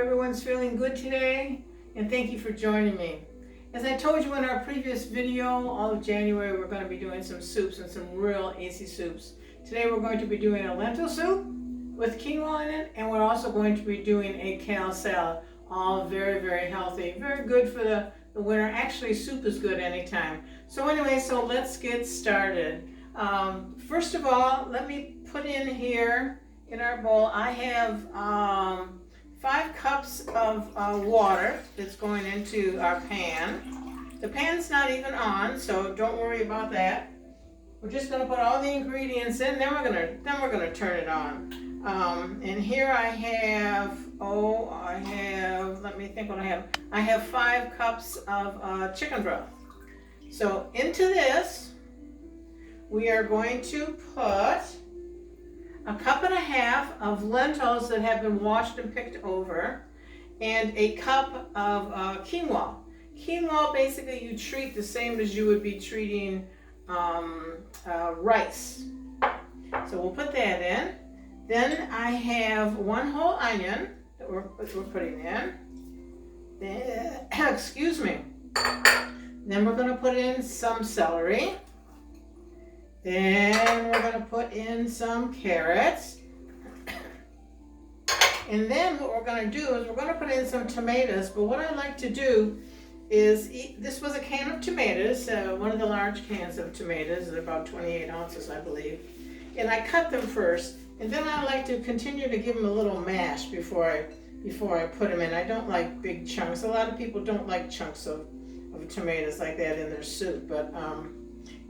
everyone's feeling good today, and thank you for joining me. As I told you in our previous video, all of January we're going to be doing some soups and some real easy soups. Today we're going to be doing a lentil soup with quinoa in it, and we're also going to be doing a kale salad. All very, very healthy, very good for the winter. Actually, soup is good anytime. So anyway, so let's get started. First of all, let me put in here in our bowl, I have 5 cups of water that's going into our pan. The pan's not even on, so don't worry about that. We're just going to put all the ingredients in, then we're going to turn it on. And here I have, let me think what I have. I have 5 cups of chicken broth. So into this, we are going to put 1.5 cups of lentils that have been washed and picked over, and 1 cup of quinoa. Quinoa, basically you treat the same as you would be treating rice. So we'll put that in. Then I have 1 whole onion that we're putting in. Then, excuse me. Then we're going to put in some celery. Then we're going to put in some carrots. And then what we're going to do is we're going to put in some tomatoes. But what I like to do is this was a can of tomatoes, one of the large cans of tomatoes, they're about 28 ounces, I believe. And I cut them first, and then I like to continue to give them a little mash before I put them in. I don't like big chunks. A lot of people don't like chunks of tomatoes like that in their soup, but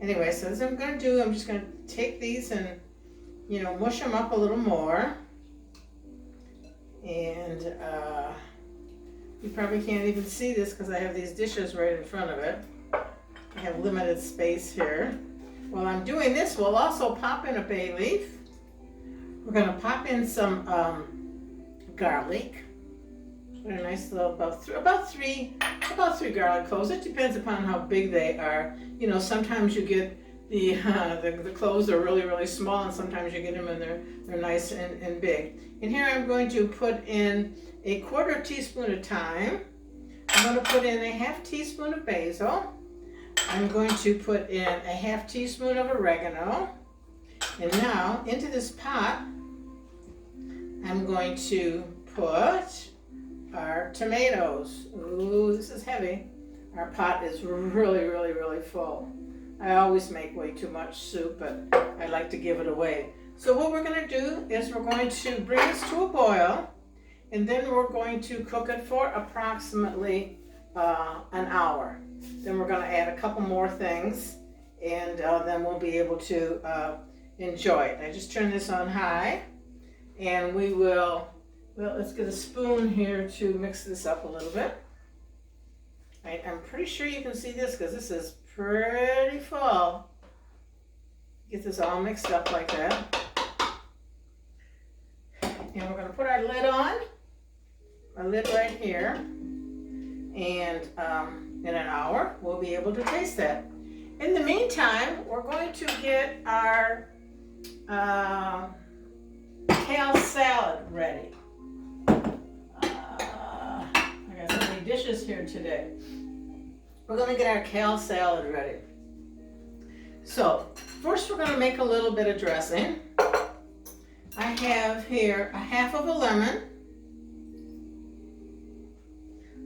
anyway, so as I'm going to do, I'm just going to take these and, mush them up a little more. And you probably can't even see this because I have these dishes right in front of it. I have limited space here. While I'm doing this, we'll also pop in a bay leaf. We're going to pop in some garlic. Put a nice little, about three garlic cloves. It depends upon how big they are. Sometimes you get the cloves are really, really small, and sometimes you get them and they're nice and big. And here I'm going to put in 1/4 teaspoon of thyme. I'm going to put in 1/2 teaspoon of basil. I'm going to put in 1/2 teaspoon of oregano. And now into this pot, I'm going to put our tomatoes. Ooh, this is heavy. Our pot is really, really, really full. I always make way too much soup, but I like to give it away. So what we're going to do is we're going to bring this to a boil, and then we're going to cook it for approximately an hour. Then we're going to add a couple more things, and then we'll be able to enjoy it. I just turn this on high, and we will, let's get a spoon here to mix this up a little bit. I'm pretty sure you can see this because this is pretty full. Get this all mixed up like that. And we're going to put our lid on, our lid right here, and in an hour we'll be able to taste that. In the meantime, we're going to get our kale salad ready. I got so many dishes here today. We're going to get our kale salad ready. So first we're going to make a little bit of dressing. I have here 1/2 of a lemon.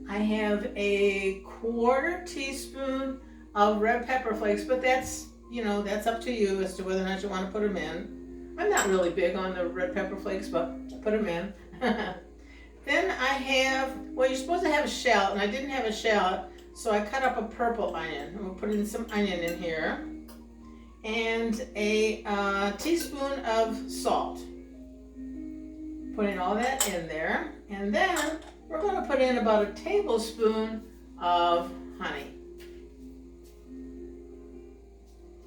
I have 1/4 teaspoon of red pepper flakes, but that's up to you as to whether or not you want to put them in. I'm not really big on the red pepper flakes, but put them in. Then I have, you're supposed to have a shallot, and I didn't have a shallot, so I cut up a purple onion. I'm going to put in some onion in here. And a teaspoon of salt. Putting all that in there. And then we're going to put in about 1 tablespoon of honey.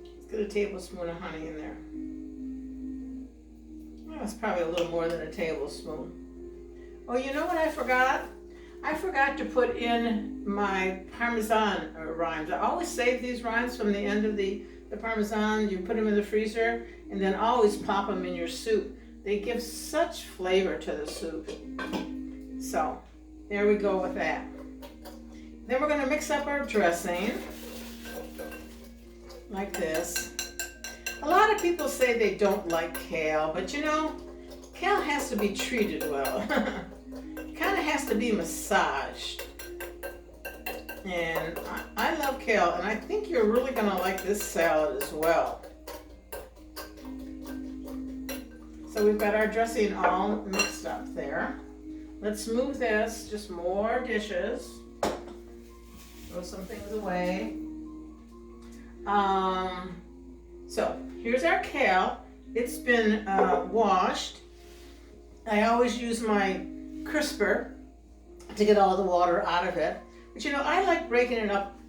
Let's get 1 tablespoon of honey in there. That's probably a little more than 1 tablespoon. Oh, you know what I forgot? I forgot to put in my Parmesan rinds. I always save these rinds from the end of the Parmesan. You put them in the freezer and then always pop them in your soup. They give such flavor to the soup. So There we go with that. Then we're going to mix up our dressing like this. A lot of people say they don't like kale, but you know, kale has to be treated well. Kind of has to be massaged. And I love kale, and I think you're really going to like this salad as well. So we've got our dressing all mixed up there. Let's move this, just more dishes. Throw some things away. So here's our kale. It's been washed. I always use my crisper to get all the water out of it. But you know, I like breaking it up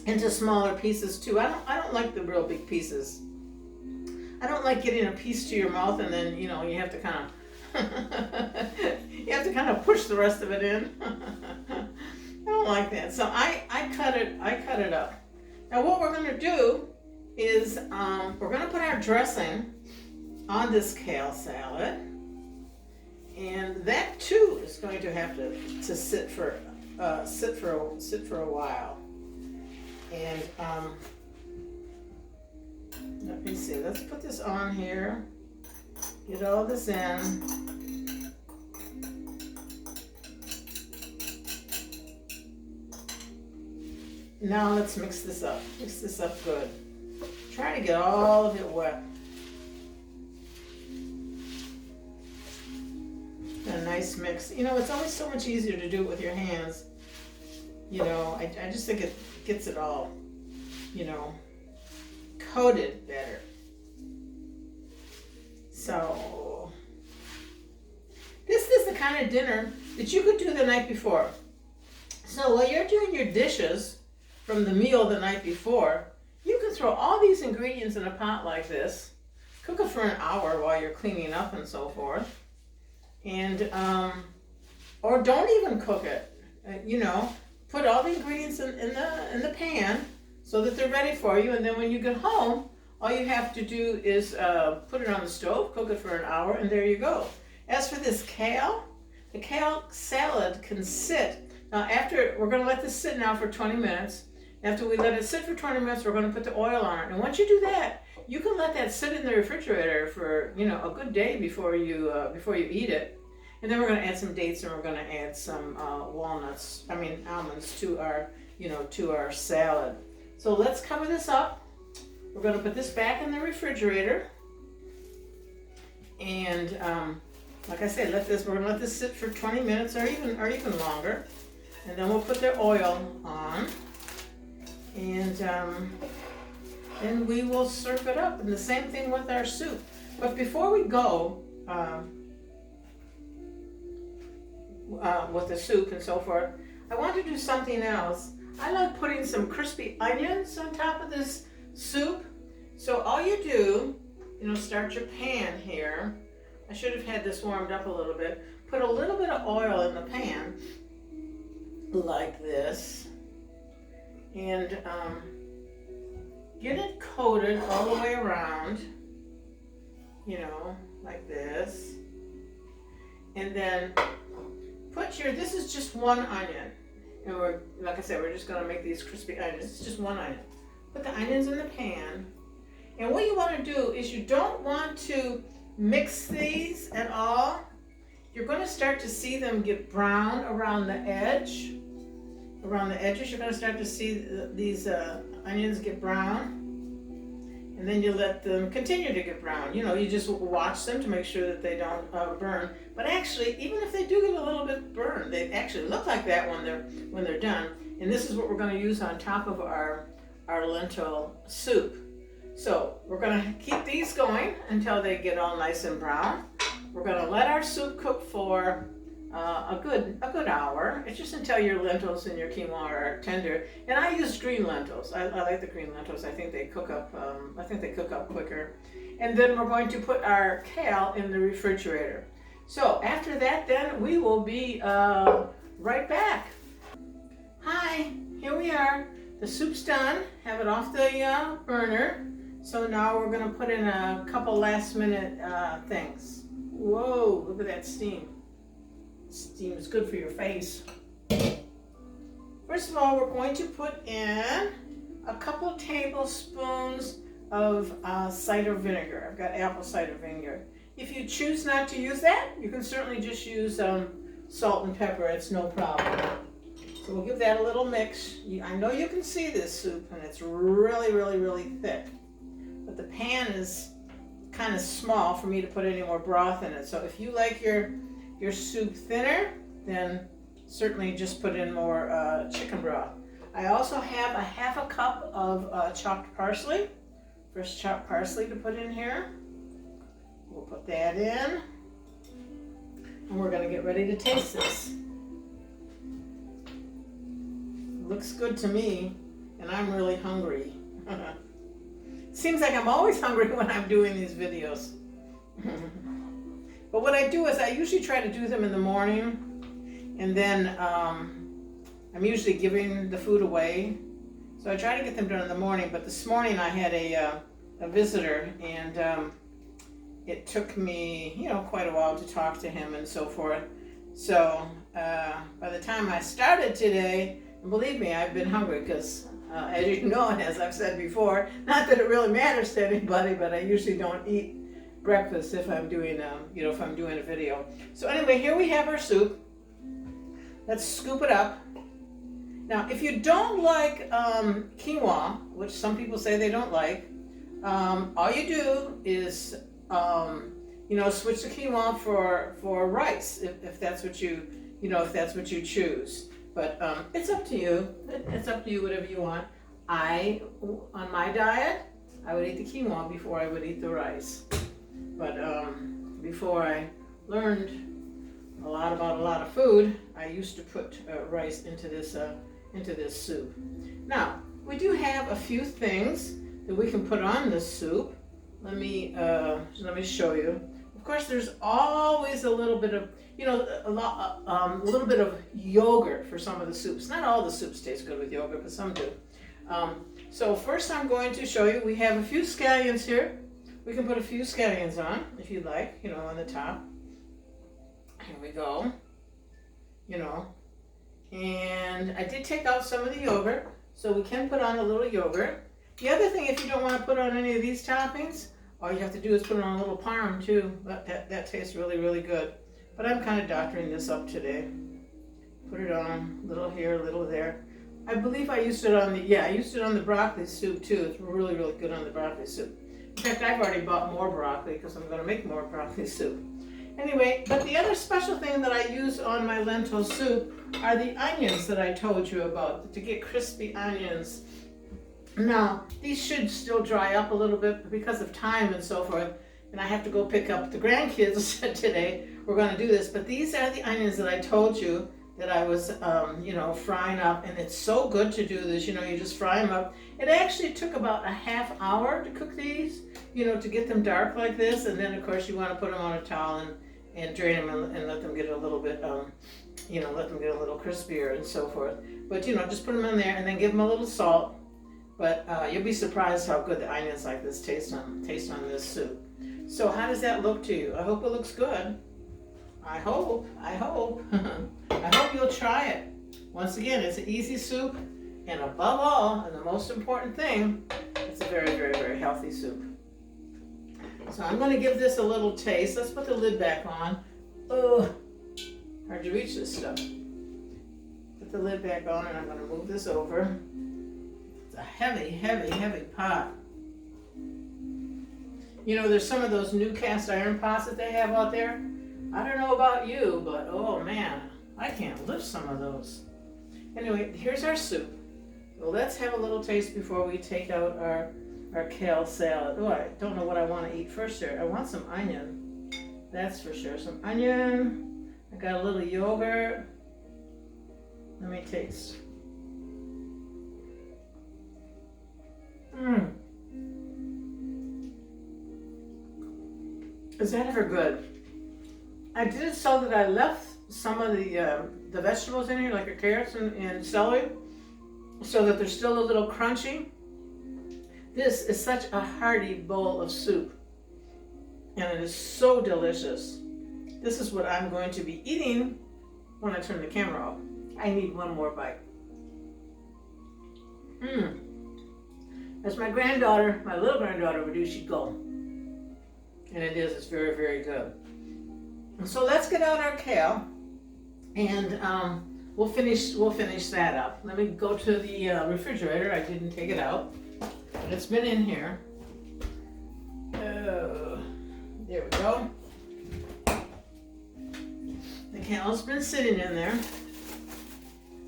into smaller pieces too. I don't like the real big pieces. I don't like getting a piece to your mouth and then, you know, you have to kind of push the rest of it in. I don't like that. So I cut it up. Now what we're going to do is we're going to put our dressing on this kale salad, and that too is going to have to sit for a while. And let me see. Let's put this on here. Get all this in. Now let's mix this up. Mix this up good. Try to get all of it wet. A nice mix. You know, it's always so much easier to do it with your hands. You know, I just think it gets it all, you know, coated better. So this is the kind of dinner that you could do the night before. So while you're doing your dishes from the meal the night before, you can throw all these ingredients in a pot like this, cook it for an hour while you're cleaning up and so forth, and or don't even cook it. You know, put all the ingredients in the pan so that they're ready for you, and then when you get home, all you have to do is put it on the stove, cook it for an hour, and there you go. As for this kale, the kale salad can sit. Now after, we're going to let this sit now for 20 minutes. After we let it sit for 20 minutes, we're going to put the oil on it. And once you do that, you can let that sit in the refrigerator for, you know, a good day before you eat it. And then we're going to add some dates, and we're going to add some almonds to our, you know, to our salad. So let's cover this up. We're going to put this back in the refrigerator. And like I said, we're going to let this sit for 20 minutes or even longer. And then we'll put the oil on. And then we will serve it up. And the same thing with our soup. But before we go with the soup and so forth, I want to do something else. I like putting some crispy onions on top of this soup. So all you do, you know, start your pan here. I should have had this warmed up a little bit. Put a little bit of oil in the pan, like this. And get it coated all the way around, you know, like this. And then this is just one onion. And like I said, we're just gonna make these crispy onions. It's just one onion. Put the onions in the pan. And what you wanna do is you don't want to mix these at all. You're gonna start to see them get brown around the edge. Around the edges, you're going to start to see these onions get brown, and then you let them continue to get brown. You know, you just watch them to make sure that they don't burn. But actually, even if they do get a little bit burned, they actually look like that when they're done. And this is what we're going to use on top of our lentil soup. So we're going to keep these going until they get all nice and brown. We're going to let our soup cook for a good hour. It's just until your lentils and your quinoa are tender. And I use green lentils. I like the green lentils. I think they cook up. Quicker. And then we're going to put our kale in the refrigerator. So after that, then we will be right back. Hi, here we are. The soup's done. Have it off the burner. So now we're going to put in a couple last minute things. Whoa! Look at that steam. Steam is good for your face. First of all, we're going to put in a couple tablespoons of cider vinegar. I've got apple cider vinegar. If you choose not to use that, you can certainly just use salt and pepper. It's no problem. So we'll give that a little mix. I know you can see this soup, and it's really, really, really thick. But the pan is kind of small for me to put any more broth in it. So if you like your soup thinner, then certainly just put in more chicken broth. I also have a half a cup of chopped parsley, fresh chopped parsley to put in here. We'll put that in, and we're going to get ready to taste this. Looks good to me, and I'm really hungry. Seems like I'm always hungry when I'm doing these videos. But what I do is I usually try to do them in the morning, and then I'm usually giving the food away. So I try to get them done in the morning, but this morning I had a visitor, and it took me, quite a while to talk to him and so forth. So by the time I started today, and believe me, I've been hungry because, as you know, and as I've said before, not that it really matters to anybody, but I usually don't eat breakfast if I'm doing, if I'm doing a video. So anyway, here we have our soup. Let's scoop it up. Now, if you don't like quinoa, which some people say they don't like, all you do is, switch the quinoa for rice, if that's what you, if that's what you choose. But it's up to you. It's up to you, whatever you want. On my diet, I would eat the quinoa before I would eat the rice. But before I learned a lot about a lot of food, I used to put rice into this soup. Now, we do have a few things that we can put on this soup. Let me show you. Of course, there's always a little bit of, a little bit of yogurt for some of the soups. Not all the soups taste good with yogurt, but some do. So first I'm going to show you, we have a few scallions here. We can put a few scallions on, if you'd like, on the top. Here we go. And I did take out some of the yogurt, so we can put on a little yogurt. The other thing, if you don't want to put on any of these toppings, all you have to do is put on a little parm too. That tastes really, really good. But I'm kind of doctoring this up today. Put it on, a little here, a little there. I believe I used it on the broccoli soup too. It's really, really good on the broccoli soup. In fact, I've already bought more broccoli because I'm going to make more broccoli soup. Anyway, but the other special thing that I use on my lentil soup are the onions that I told you about, to get crispy onions. Now, these should still dry up a little bit because of time and so forth, and I have to go pick up the grandkids today. We're going to do this, but these are the onions that I told you that I was, frying up, and it's so good to do this. You just fry them up. It actually took about a half hour to cook these, to get them dark like this, and then of course you want to put them on a towel and drain them and let them get a little bit, let them get a little crispier and so forth. But just put them in there and then give them a little salt. But you'll be surprised how good the onions like this taste on this soup. So how does that look to you? I hope it looks good. I hope. I hope you'll try it. Once again, it's an easy soup, and above all, and the most important thing, it's a very, very, very healthy soup. So I'm going to give this a little taste. Let's put the lid back on. Oh, hard to reach this stuff. Put the lid back on, and I'm going to move this over. It's a heavy, heavy, heavy pot. There's some of those new cast iron pots that they have out there. I don't know about you, but oh man, I can't lift some of those. Anyway, here's our soup. So let's have a little taste before we take out our kale salad. Oh, I don't know what I want to eat first here. I want some onion. That's for sure. Some onion. I got a little yogurt. Let me taste. Is that ever good? I did it so that I left some of the vegetables in here, like the carrots and celery, so that they're still a little crunchy. This is such a hearty bowl of soup, and it is so delicious. This is what I'm going to be eating when I turn the camera off. I need one more bite. As my granddaughter, my little granddaughter would do, she'd go. And it is, it's very, very good. And so let's get out our kale, and we'll finish that up. Let me go to the refrigerator. I didn't take it out, but it's been in here. There we go. The kale's been sitting in there.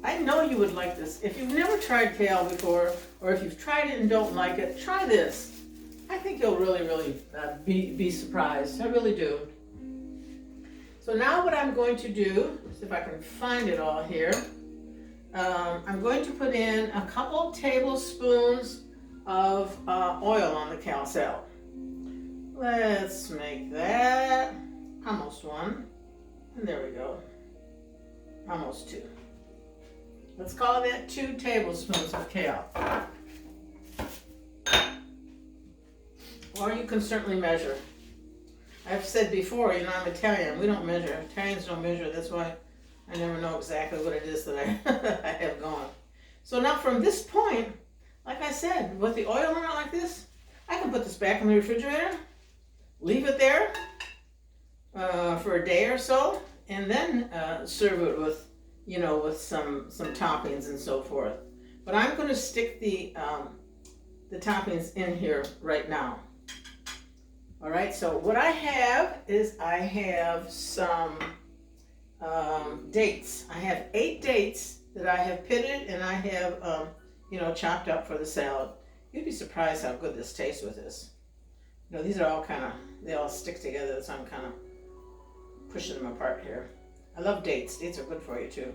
I know you would like this. If you've never tried kale before, or if you've tried it and don't like it, try this. I think you'll really, really be surprised. I really do. So now what I'm going to do, see if I can find it all here. I'm going to put in a couple tablespoons of oil on the kale salad. Let's make that almost one. And there we go. Almost two. Let's call that 2 tablespoons of kale. Or you can certainly measure. I've said before, you know, I'm Italian. We don't measure. Italians don't measure. That's why I never know exactly what it is that I have going. So now from this point, like I said, with the oil on it like this, I can put this back in the refrigerator, leave it there for a day or so, and then serve it with, you know, with some toppings and so forth. But I'm going to stick the toppings in here right now. All right, so what I have is I have some dates. I have 8 dates that I have pitted, and I have, you know, chopped up for the salad. You'd be surprised how good this tastes with this. You know, these are all they all stick together, so I'm kind of pushing them apart here. I love dates. Dates are good for you too.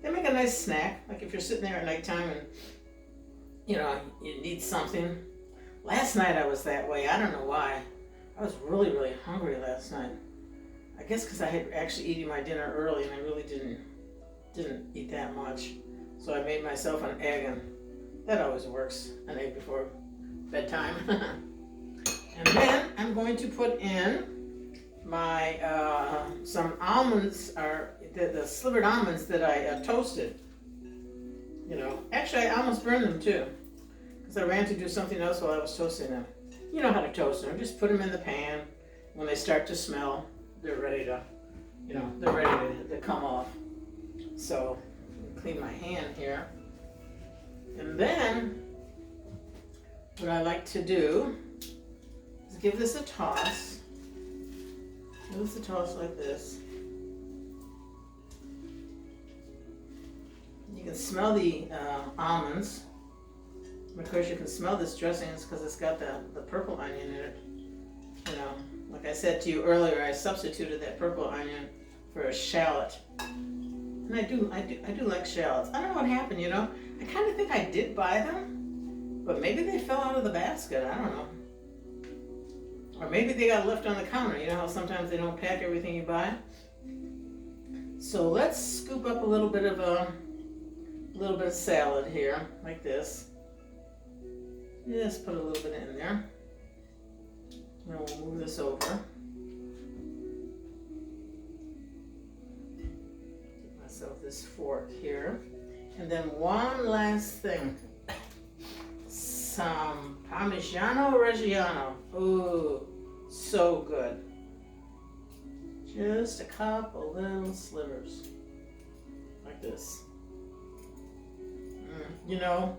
They make a nice snack, like if you're sitting there at nighttime and, you know, you need something. Last night I was that way. I don't know why. I was really, really hungry last night. I guess because I had actually eaten my dinner early and I really didn't eat that much. So I made myself an egg, and that always works, an egg before bedtime. And then I'm going to put in my some almonds, or the slivered almonds that I toasted. You know, actually I almost burned them too, because I ran to do something else while I was toasting them. You know how to toast them. Just put them in the pan. When they start to smell, they're ready to, you know, they're ready to come off. So clean my hand here, and then what I like to do is give this a toss. Give this a toss like this. You can smell the almonds. Of course, you can smell this dressing because it's got the purple onion in it. You know, like I said to you earlier, I substituted that purple onion for a shallot. And I do like shallots. I don't know what happened, you know. I kind of think I did buy them, but maybe they fell out of the basket. I don't know. Or maybe they got left on the counter. You know how sometimes they don't pack everything you buy? So let's scoop up a little bit of salad here, like this. Just put a little bit in there. Then we'll move this over. Give myself this fork here. And then one last thing. Some Parmigiano Reggiano. Ooh, so good. Just a couple little slivers. Like this. You know,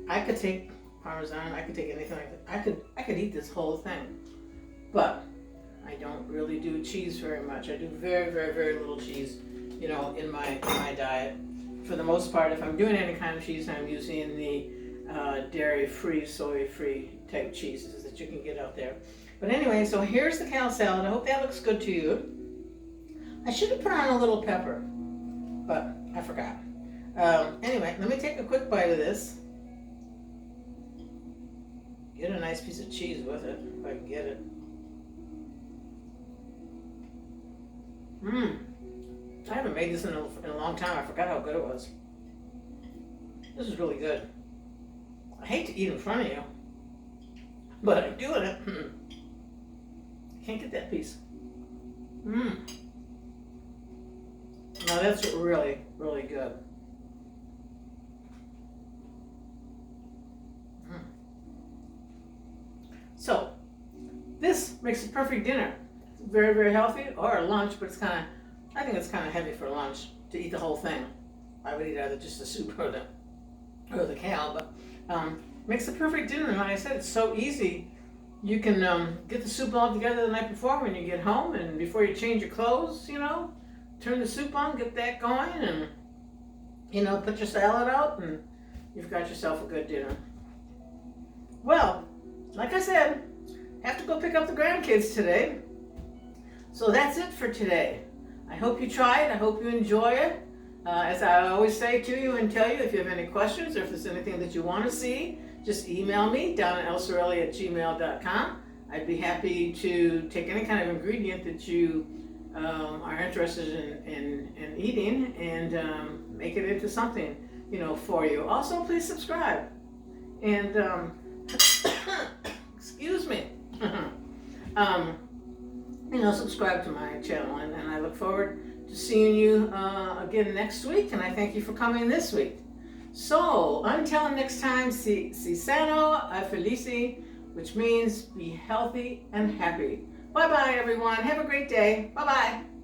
I could take Parmesan, I could take anything like that. I could eat this whole thing. But I don't really do cheese very much. I do very, very, very little cheese, you know, in my diet. For the most part, if I'm doing any kind of cheese, I'm using the dairy-free, soy-free type cheeses that you can get out there. But anyway, so here's the kale salad. I hope that looks good to you. I should have put on a little pepper, but I forgot. Anyway, let me take a quick bite of this. Get a nice piece of cheese with it, if I can get it. I haven't made this in a long time. I forgot how good it was. This is really good. I hate to eat in front of you, but I'm doing it. Can't get that piece. Now that's really, really good. So, this makes a perfect dinner. Very, very healthy, or a lunch, but I think it's kind of heavy for lunch to eat the whole thing. I would eat either just the soup or the kale, but makes a perfect dinner. And like I said, it's so easy. You can get the soup all together the night before when you get home, and before you change your clothes, turn the soup on, get that going, and put your salad out, and you've got yourself a good dinner. Well, like I said, have to go pick up the grandkids today. So that's it for today. I hope you try it. I hope you enjoy it. As I always say to you and tell you, if you have any questions or if there's anything that you want to see, just email me down at elsorelli@gmail.com. I'd be happy to take any kind of ingredient that you are interested in eating and make it into something, for you. Also, please subscribe. And excuse me. Subscribe to my channel, and I look forward to seeing you again next week, and I thank you for coming this week. So, until next time, si sano a felici, which means be healthy and happy. Bye-bye, everyone. Have a great day. Bye-bye.